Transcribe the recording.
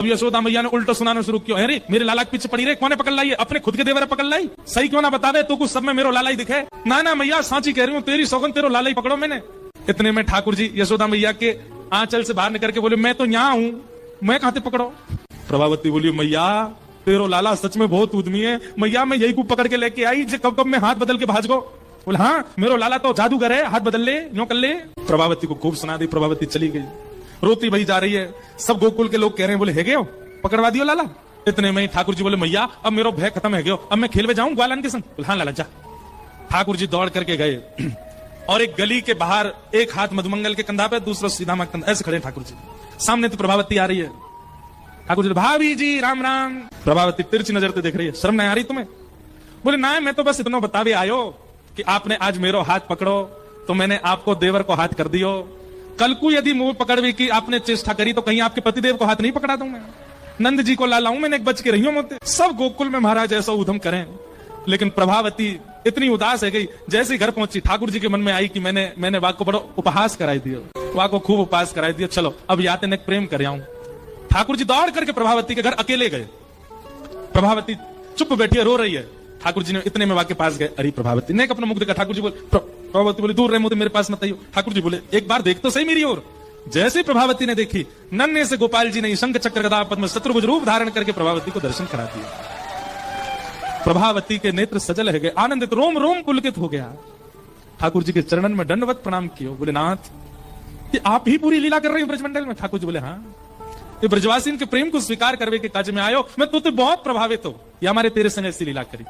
यशोदा मैया ने उल्टा सुनाना शुरू किया, अरे मेरे लाला के पीछे पड़ी रहे, कौन पकड़ लाई? अपने खुद के देवर पकड़ लाई? सही क्यों ना बता दे, तू कुछ सब में मेरो लाला ही दिखे। ना ना मैया सांची कह रही हूँ, तेरी सौगन तेरो लाला ही पकड़ो मैंने। इतने में ठाकुर जी यशोदा मैया के आंचल से बाहर निकल के बोले, मैं तो यहाँ हूँ, मैं कहाँ से पकड़ो? प्रभावती बोली, मैया तेरो लाला सच में बहुत उद्यमी है मैया, मैं यही को पकड़ के लेके आई जे कब कब में हाथ बदल के भाज गो। बोले हाँ मेरो लाला तो जादूगर है, हाथ बदल ले, यूं कर ले। प्रभावती को खूब सुना दी, प्रभावती चली गई, रोती भई जा रही है। सब गोकुल के लोग कह रहे हैं, बोले है गयो पकड़वा दियो लाला। इतने में ठाकुर जी बोले, मैया अब मेरो भय खत्म है गयो, अब मैं खेलवे जाऊं ग्वालन के संग? बोले हाँ लाला जा। ठाकुर जी दौड़ करके गए और एक गली के बाहर एक हाथ मधुमंगल के कंधा पे, दूसरा सीधा मां कंधा, ऐसे खड़े ठाकुर जी। सामने तो प्रभावती आ रही है। ठाकुर जी, भाभी जी राम राम। प्रभावती तिरछी नजर से देख रही है, शर्म नहीं आ रही तुम्हें? बोले ना मैं तो बस इतना बतावे आयो कि आपने आज मेरो हाथ पकड़ो तो मैंने आपको देवर को हाथ कर दियो। कल को यदि मुंह पकड़वी की आपने चेष्टा करी तो कहीं आपके पतिदेव को हाथ नहीं पकड़ा दूं मैं? नंद जी को ला लाऊं मैंने, एक बच के रही हूं मोते। सब गोकुल में महाराज ऐसा उधम करें, लेकिन प्रभावती इतनी उदास है गई। जैसे घर पहुंची ठाकुर जी के मन में आई कि मैंने वाक को बड़ो उपहास कराई दियो, वाक को खूब उपहास कराई दियो, चलो अब याते ने प्रेम कर आऊं। ठाकुर जी दौड़ करके प्रभावती के घर अकेले गए। प्रभावती चुप बैठी है, रो रही है। ठाकुर जी ने इतने में वाके पास गए, अरे प्रभावती ने अपना मुख देखा। ठाकुर जी बोले, प्रभावती बोले दूर रहे मोते, मेरे पास मत आइयो। ठाकुर जी बोले, एक बार देख तो सही मेरी ओर। जैसे प्रभावती ने देखी, नन्हे से गोपाल जी ने शंख चक्र गदा पद्म शत्रुभुज रूप धारण करके प्रभावती को दर्शन करा दिया। प्रभावती के नेत्र सजल है गए, आनंदित, रोम रोम पुलकित हो गया। ठाकुर जी के चरणन में दंडवत प्रणाम किया। बोले नाथ ये आप ही पूरी लीला कर रहे हो ब्रजमंडल में? ठाकुर जी बोले हाँ, ये ब्रजवासी के प्रेम को स्वीकार करवे के काज में आयो, मैं तो बहुत प्रभावित हो, ये हमारे तेरे संग ऐसी लीला करी।